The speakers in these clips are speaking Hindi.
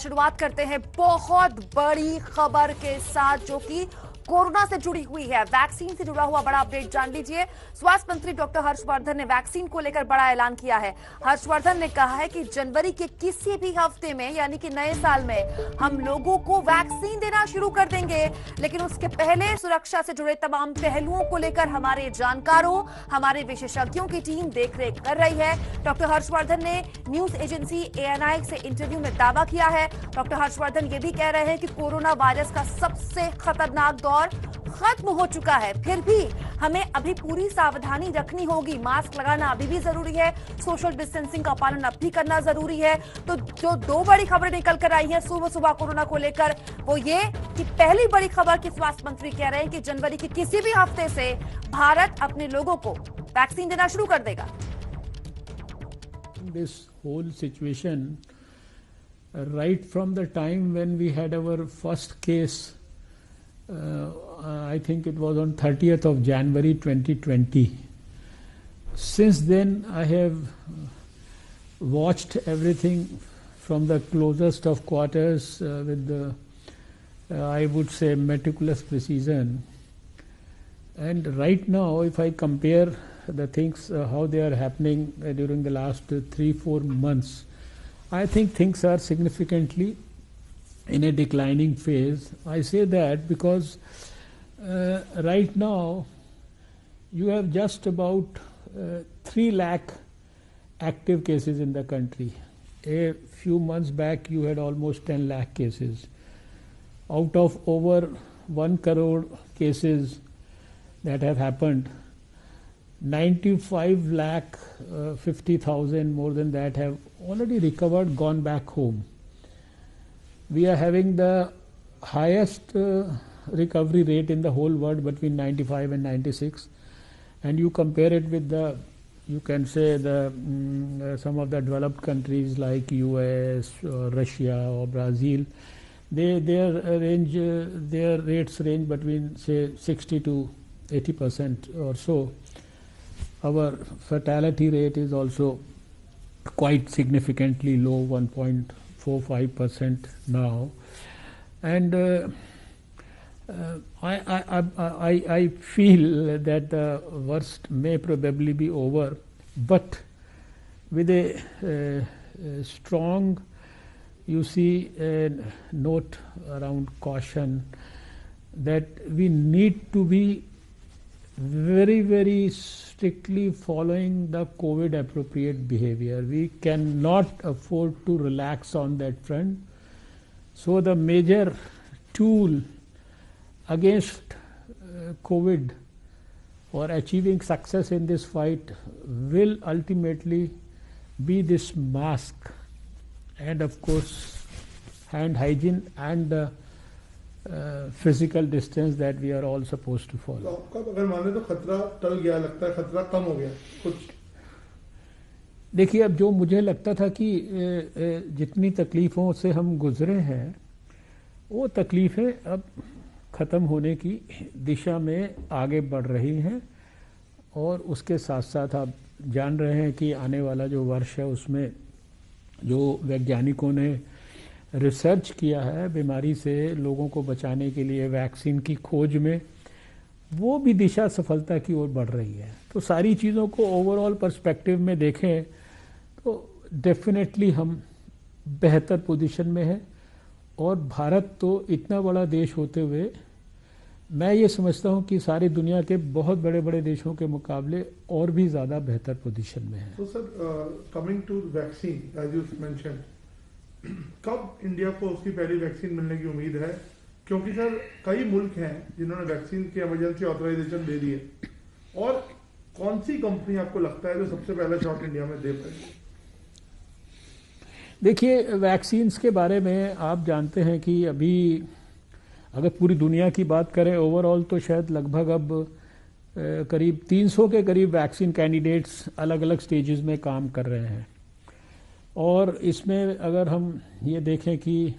शुरुआत करते हैं बहुत बड़ी खबर के साथ जो कि कोरोना से जुड़ी हुई है। वैक्सीन से जुड़ा हुआ बड़ा अपडेट जान लीजिए। स्वास्थ्य मंत्री डॉक्टर हर्षवर्धन ने वैक्सीन को लेकर बड़ा ऐलान किया है। हर्षवर्धन ने कहा है कि जनवरी के किसी भी हफ्ते में यानी कि नए साल में हम लोगों को वैक्सीन देना शुरू कर देंगे, लेकिन उसके पहले सुरक्षा से जुड़े तमाम पहलुओं को लेकर हमारे जानकारों, हमारे विशेषज्ञों की टीम देखरेख कर रही है। डॉक्टर हर्षवर्धन ने न्यूज एजेंसी ANI से इंटरव्यू में दावा किया है। डॉक्टर हर्षवर्धन ये भी कह रहे हैं कि कोरोना वायरस का सबसे खतरनाक दौर खत्म हो चुका है, फिर भी हमें अभी पूरी सावधानी रखनी होगी। मास्क लगाना अभी भी जरूरी है, सोशल डिस्टेंसिंग का पालन अब भी करना जरूरी है। तो जो दो बड़ी खबरें निकल कर आई हैं सुबह सुबह कोरोना को लेकर, वो ये कि पहली बड़ी खबर की स्वास्थ्य मंत्री कह रहे हैं कि जनवरी के किसी भी हफ्ते से भारत अपने लोगों को वैक्सीन देना शुरू कर देगा। This whole situation, right from the time when we had our first case, I think it was on 30th of January 2020. Since then, I have watched everything from the closest of quarters with the, I would say, meticulous precision. And right now, if I compare the things, how they are happening during the last 3-4 months, I think things are significantly in a declining phase. I say that because right now you have just about 3 lakh active cases in the country. A few months back you had almost 10 lakh cases. Out of over 1 crore cases that have happened, 95 lakh 50,000, more than that, have already recovered, gone back home. We are having the highest recovery rate in the whole world, between 95 and 96, and you compare it with the, you can say, the some of the developed countries like US or Russia or Brazil, their rates range between, say, 60 to 80% or so. Our fatality rate is also quite significantly low, 1.45% now, and I feel that the worst may probably be over, but with a strong, you see, a note around caution that we need to be very, very strictly following the COVID appropriate behavior. We cannot afford to relax on that front. So the major tool against COVID or achieving success in this fight will ultimately be this mask and of course hand hygiene and physical distance that we are all supposed to follow. तो अगर माने तो खतरा टल गया, लगता है खतरा कम हो गया कुछ? देखिए, अब जो मुझे लगता था कि जितनी तकलीफ़ों से हम गुजरे हैं वो तकलीफ़ें अब ख़त्म होने की दिशा में आगे बढ़ रही हैं, और उसके साथ साथ आप जान रहे हैं कि आने वाला जो वर्ष है उसमें जो वैज्ञानिकों ने रिसर्च किया है बीमारी से लोगों को बचाने के लिए वैक्सीन की खोज में, वो भी दिशा सफलता की ओर बढ़ रही है। तो सारी चीज़ों को ओवरऑल पर्सपेक्टिव में देखें तो डेफिनेटली हम बेहतर पोजीशन में हैं, और भारत तो इतना बड़ा देश होते हुए मैं ये समझता हूँ कि सारी दुनिया के बहुत बड़े बड़े देशों के मुकाबले और भी ज़्यादा बेहतर पोजीशन में है। तो sir, coming to vaccine, as you mention, कब इंडिया को उसकी पहली वैक्सीन मिलने की उम्मीद है? क्योंकि सर कई मुल्क हैं जिन्होंने वैक्सीन की इमरजेंसी ऑथराइजेशन दे दी है, और कौन सी कंपनी आपको लगता है जो सबसे पहला शॉट इंडिया में दे पाएगी? देखिए, वैक्सीन्स के बारे में आप जानते हैं कि अभी अगर पूरी दुनिया की बात करें ओवरऑल तो शायद लगभग अब करीब 300 के करीब वैक्सीन कैंडिडेट्स अलग अलग स्टेजेस में काम कर रहे हैं, और इसमें अगर हम ये देखें कि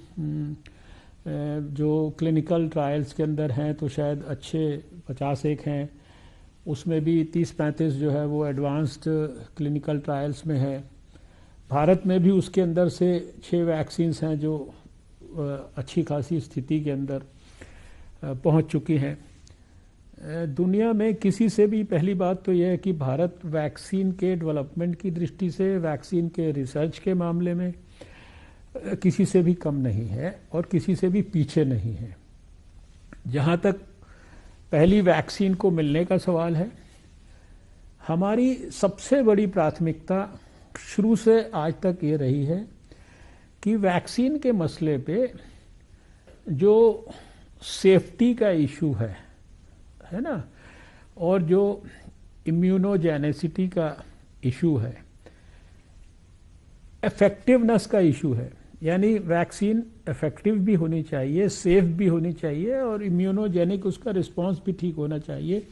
जो क्लिनिकल ट्रायल्स के अंदर हैं तो शायद अच्छे 51 हैं, उसमें भी 30-35 जो है वो एडवांस्ड क्लिनिकल ट्रायल्स में है। भारत में भी उसके अंदर से 6 वैक्सीन्स हैं जो अच्छी खासी स्थिति के अंदर पहुंच चुकी हैं। दुनिया में किसी से भी पहली बात तो यह है कि भारत वैक्सीन के डेवलपमेंट की दृष्टि से, वैक्सीन के रिसर्च के मामले में किसी से भी कम नहीं है और किसी से भी पीछे नहीं है। जहाँ तक पहली वैक्सीन को मिलने का सवाल है, हमारी सबसे बड़ी प्राथमिकता शुरू से आज तक ये रही है कि वैक्सीन के मसले पे जो सेफ्टी का इशू है ना, और जो इम्यूनोजेनेसिटी का इशू है, इफेक्टिवनेस का इशू है, यानी वैक्सीन इफेक्टिव भी होनी चाहिए, सेफ भी होनी चाहिए और इम्यूनोजेनिक उसका रिस्पांस भी ठीक होना चाहिए।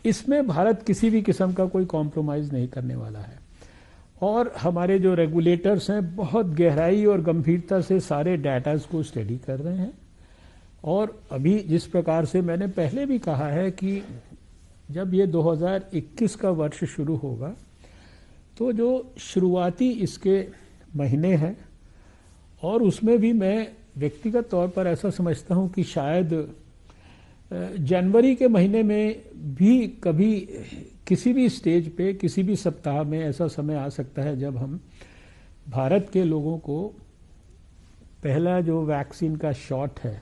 इसमें भारत किसी भी किस्म का कोई कॉम्प्रोमाइज़ नहीं करने वाला है। और हमारे जो रेगुलेटर्स हैं बहुत गहराई और गंभीरता से सारे डाटाज को स्टडी कर रहे हैं। और अभी जिस प्रकार से मैंने पहले भी कहा है कि जब ये 2021 का वर्ष शुरू होगा तो जो शुरुआती इसके महीने हैं, और उसमें भी मैं व्यक्तिगत तौर पर ऐसा समझता हूं कि शायद जनवरी के महीने में भी कभी किसी भी स्टेज पे, किसी भी सप्ताह में ऐसा समय आ सकता है जब हम भारत के लोगों को पहला जो वैक्सीन का शॉट है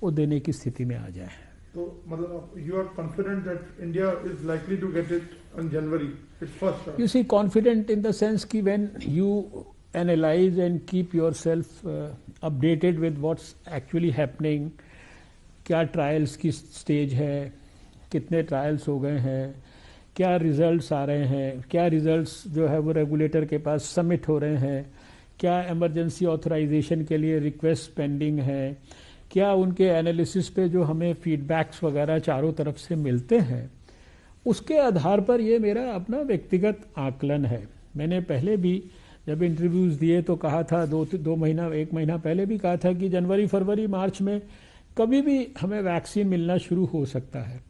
वो देने की स्थिति में आ जाए। तो मतलब you are confident that India is likely to get it in January, its first shot? You see, confident in the sense कि when you analyse and keep yourself updated with what's actually happening, क्या ट्रायल्स की स्टेज है, कितने ट्रायल्स हो गए हैं, क्या रिजल्ट्स आ रहे हैं, क्या रिजल्ट्स जो है वो रेगुलेटर के पास सबमिट हो रहे हैं, क्या इमरजेंसी ऑथराइजेशन के लिए रिक्वेस्ट पेंडिंग है, क्या उनके एनालिसिस पे जो हमें फीडबैक्स वगैरह चारों तरफ से मिलते हैं, उसके आधार पर ये मेरा अपना व्यक्तिगत आकलन है। मैंने पहले भी जब इंटरव्यूज़ दिए तो कहा था, एक महीना पहले भी कहा था कि जनवरी, फरवरी, मार्च में कभी भी हमें वैक्सीन मिलना शुरू हो सकता है।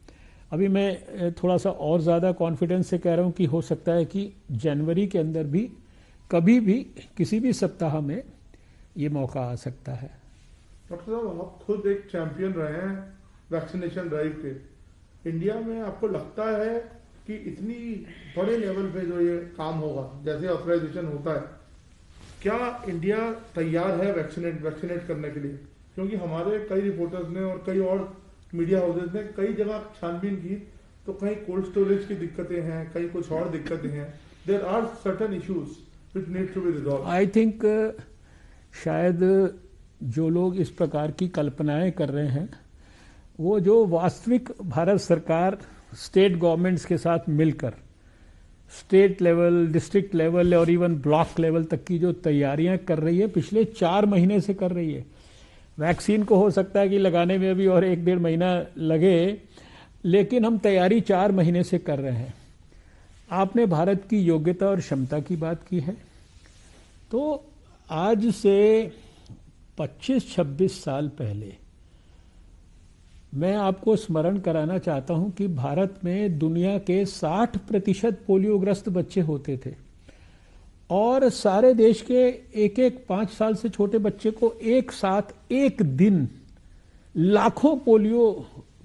अभी मैं थोड़ा सा और ज़्यादा कॉन्फिडेंस से कह रहा हूँ कि हो सकता है कि जनवरी के अंदर भी कभी भी किसी भी सप्ताह में ये मौका आ सकता है। डॉक्टर साहब, आप खुद एक चैंपियन रहे हैं वैक्सीनेशन ड्राइव के। इंडिया में आपको लगता है कि इतनी बड़े लेवल पे जो ये काम होगा, जैसे ऑथराइजेशन होता है, क्या इंडिया तैयार है वैक्सीनेट करने के लिए? क्योंकि हमारे कई रिपोर्टर्स ने और कई और मीडिया हाउसेज ने कई जगह छानबीन की तो कहीं कोल्ड स्टोरेज की दिक्कतें हैं, कहीं कुछ और दिक्कतें हैं। There are certain issues which need to be resolved. I think शायद जो लोग इस प्रकार की कल्पनाएं कर रहे हैं वो जो वास्तविक भारत सरकार स्टेट गवर्नमेंट्स के साथ मिलकर स्टेट लेवल, डिस्ट्रिक्ट लेवल और इवन ब्लॉक लेवल तक की जो तैयारियां कर रही है, पिछले 4 महीने से कर रही है। वैक्सीन को हो सकता है कि लगाने में भी और 1-1.5 महीना लगे, लेकिन हम तैयारी 4 महीने से कर रहे हैं। आपने भारत की योग्यता और क्षमता की बात की है, तो आज से 25-26 साल पहले मैं आपको स्मरण कराना चाहता हूं कि भारत में दुनिया के 60% पोलियोग्रस्त बच्चे होते थे और सारे देश के एक 5 साल से छोटे बच्चे को एक साथ एक दिन लाखों पोलियो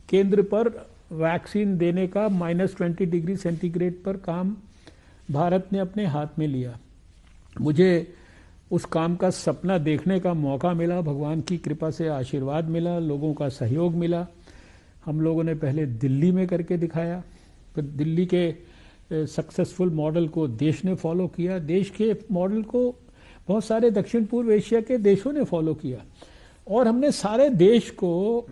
केंद्र पर वैक्सीन देने का -20 डिग्री सेंटीग्रेड पर काम भारत ने अपने हाथ में लिया। मुझे उस काम का सपना देखने का मौका मिला, भगवान की कृपा से आशीर्वाद मिला, लोगों का सहयोग मिला। हम लोगों ने पहले दिल्ली में करके दिखाया, फिर दिल्ली के सक्सेसफुल मॉडल को देश ने फॉलो किया, देश के मॉडल को बहुत सारे दक्षिण पूर्व एशिया के देशों ने फॉलो किया और हमने सारे देश को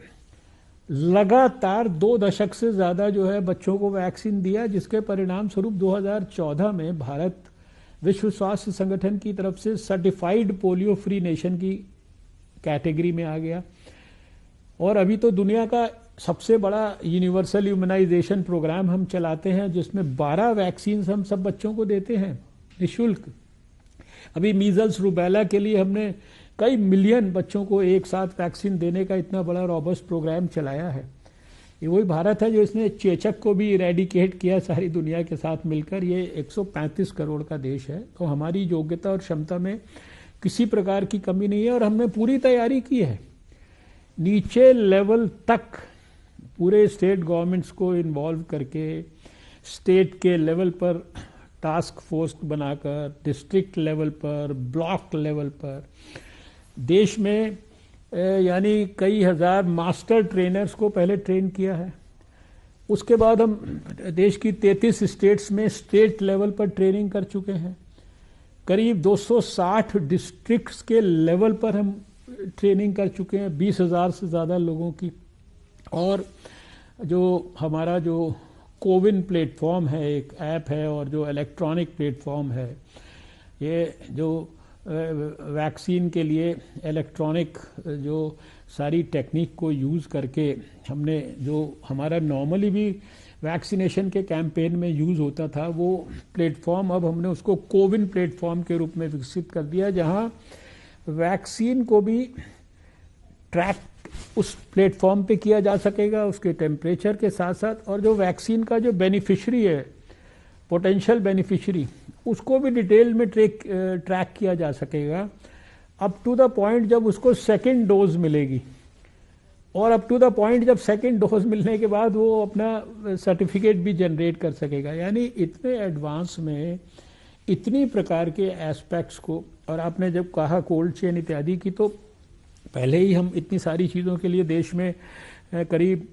लगातार 2 दशक से ज़्यादा जो है बच्चों को वैक्सीन दिया, जिसके परिणाम स्वरूप 2014 में भारत विश्व स्वास्थ्य संगठन की तरफ से सर्टिफाइड पोलियो फ्री नेशन की कैटेगरी में आ गया। और अभी तो दुनिया का सबसे बड़ा यूनिवर्सल इम्यूनाइजेशन प्रोग्राम हम चलाते हैं, जिसमें 12 वैक्सीन हम सब बच्चों को देते हैं निःशुल्क। अभी मीजल्स रूबेला के लिए हमने कई मिलियन बच्चों को एक साथ वैक्सीन देने का इतना बड़ा रॉबस्ट प्रोग्राम चलाया है। ये वही भारत है जो इसने चेचक को भी इरेडिकेट किया सारी दुनिया के साथ मिलकर। ये 135 करोड़ का देश है, तो हमारी योग्यता और क्षमता में किसी प्रकार की कमी नहीं है और हमने पूरी तैयारी की है। नीचे लेवल तक पूरे स्टेट गवर्नमेंट्स को इन्वॉल्व करके स्टेट के लेवल पर टास्क फोर्स बनाकर, डिस्ट्रिक्ट लेवल पर, ब्लॉक लेवल पर देश में यानी कई हजार मास्टर ट्रेनर्स को पहले ट्रेन किया है। उसके बाद हम देश की 33 स्टेट्स में स्टेट लेवल पर ट्रेनिंग कर चुके हैं। करीब 260 डिस्ट्रिक्ट्स के लेवल पर हम ट्रेनिंग कर चुके हैं, 20,000 से ज़्यादा लोगों की। और जो हमारा जो कोविन प्लेटफॉर्म है, एक ऐप है, और जो इलेक्ट्रॉनिक प्लेटफॉर्म है, ये जो वैक्सीन के लिए इलेक्ट्रॉनिक जो सारी टेक्निक को यूज़ करके हमने जो हमारा नॉर्मली भी वैक्सीनेशन के कैंपेन में यूज़ होता था, वो प्लेटफॉर्म अब हमने उसको कोविन प्लेटफॉर्म के रूप में विकसित कर दिया, जहाँ वैक्सीन को भी ट्रैक उस प्लेटफॉर्म पे किया जा सकेगा, उसके टेम्परेचर के साथ साथ, और जो वैक्सीन का जो बेनिफिशरी है, पोटेंशियल बेनिफिशरी, उसको भी डिटेल में ट्रैक किया जा सकेगा, अप टू द पॉइंट जब उसको सेकेंड डोज मिलेगी, और अप टू द पॉइंट जब सेकेंड डोज मिलने के बाद वो अपना सर्टिफिकेट भी जनरेट कर सकेगा। यानी इतने एडवांस में इतनी प्रकार के एस्पेक्ट्स को, और आपने जब कहा कोल्ड चेन इत्यादि की, तो पहले ही हम इतनी सारी चीज़ों के लिए देश में करीब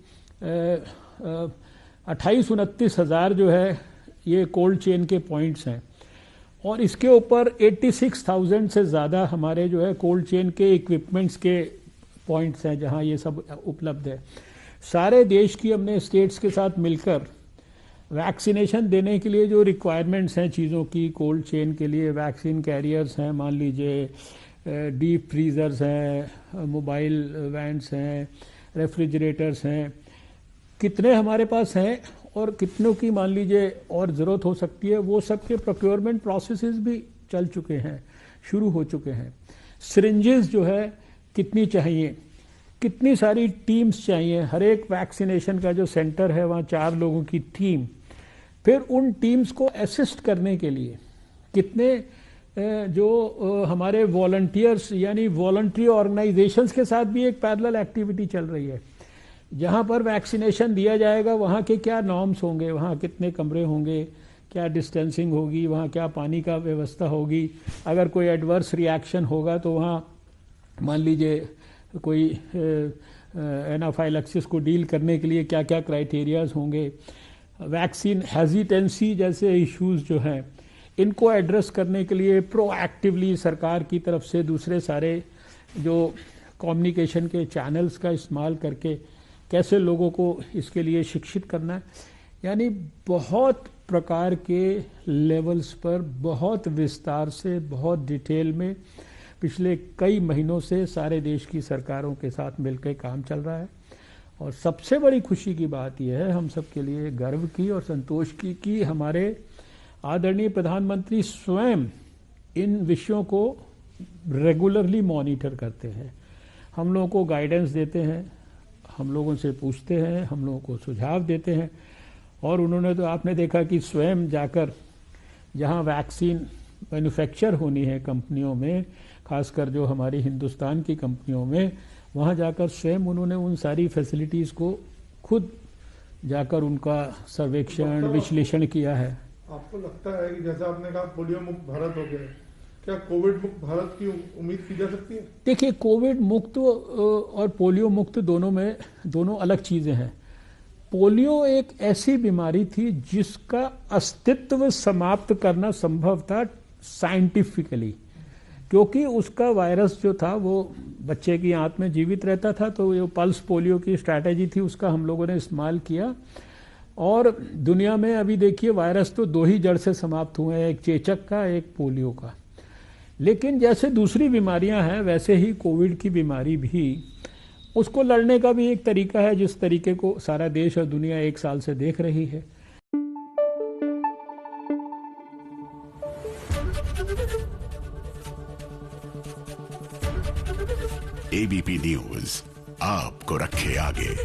28-29 हज़ार जो है ये कोल्ड चेन के पॉइंट्स हैं, और इसके ऊपर 86,000 से ज़्यादा हमारे जो है कोल्ड चेन के इक्विपमेंट्स के पॉइंट्स हैं जहां ये सब उपलब्ध है। सारे देश की हमने स्टेट्स के साथ मिलकर वैक्सीनेशन देने के लिए जो रिक्वायरमेंट्स हैं चीज़ों की, कोल्ड चेन के लिए वैक्सीन कैरियर्स हैं, मान लीजिए डीप फ्रीज़र्स हैं, मोबाइल वैन्स हैं, रेफ्रिजरेटर्स हैं, कितने हमारे पास हैं और कितनों की मान लीजिए और ज़रूरत हो सकती है, वो सब के प्रोक्योरमेंट प्रोसेसेस भी चल चुके हैं, शुरू हो चुके हैं। सिरिंजेस जो है कितनी चाहिए, कितनी सारी टीम्स चाहिए, हर एक वैक्सीनेशन का जो सेंटर है वहाँ 4 लोगों की टीम, फिर उन टीम्स को असिस्ट करने के लिए कितने जो हमारे वॉलंटियर्स यानी वॉलंटरी ऑर्गेनाइजेशंस के साथ भी एक पैरेलल एक्टिविटी चल रही है। जहाँ पर वैक्सीनेशन दिया जाएगा वहाँ के क्या नॉर्म्स होंगे, वहाँ कितने कमरे होंगे, क्या डिस्टेंसिंग होगी, वहाँ क्या पानी का व्यवस्था होगी, अगर कोई एडवर्स रिएक्शन होगा तो वहाँ मान लीजिए कोई एनाफाइलैक्सिस को डील करने के लिए क्या क्या क्राइटेरियाज होंगे, वैक्सीन हेजिटेंसी जैसे इश्यूज जो हैं इनको एड्रेस करने के लिए प्रोएक्टिवली सरकार की तरफ से दूसरे सारे जो कम्युनिकेशन के चैनल्स का इस्तेमाल करके कैसे लोगों को इसके लिए शिक्षित करना है। यानी बहुत प्रकार के लेवल्स पर बहुत विस्तार से, बहुत डिटेल में पिछले कई महीनों से सारे देश की सरकारों के साथ मिलकर काम चल रहा है। और सबसे बड़ी खुशी की बात यह है, हम सब के लिए गर्व की और संतोष की, कि हमारे आदरणीय प्रधानमंत्री स्वयं इन विषयों को रेगुलरली मॉनिटर करते हैं, हम लोगों को गाइडेंस देते हैं, हम लोगों से पूछते हैं, हम लोगों को सुझाव देते हैं। और उन्होंने तो आपने देखा कि स्वयं जाकर जहां वैक्सीन मैन्युफैक्चर होनी है कंपनियों में, खासकर जो हमारी हिंदुस्तान की कंपनियों में, वहां जाकर स्वयं उन्होंने उन सारी फैसिलिटीज़ को खुद जाकर उनका सर्वेक्षण विश्लेषण किया है। आपको लगता है कि जैसा आपने कहा पोलियो मुक्त भारत हो गया, क्या कोविड मुक्त भारत की उम्मीद की जा सकती है? देखिए, कोविड मुक्त और पोलियो मुक्त दोनों अलग चीज़ें हैं। पोलियो एक ऐसी बीमारी थी जिसका अस्तित्व समाप्त करना संभव था साइंटिफिकली, क्योंकि उसका वायरस जो था वो बच्चे की आंत में जीवित रहता था, तो ये पल्स पोलियो की स्ट्रैटेजी थी, उसका हम लोगों ने इस्तेमाल किया। और दुनिया में अभी देखिए वायरस तो 2 ही जड़ से समाप्त हुए हैं, एक चेचक का, एक पोलियो का। लेकिन जैसे दूसरी बीमारियां हैं वैसे ही कोविड की बीमारी भी, उसको लड़ने का भी एक तरीका है, जिस तरीके को सारा देश और दुनिया 1 साल से देख रही है। एबीपी न्यूज आपको रखे आगे।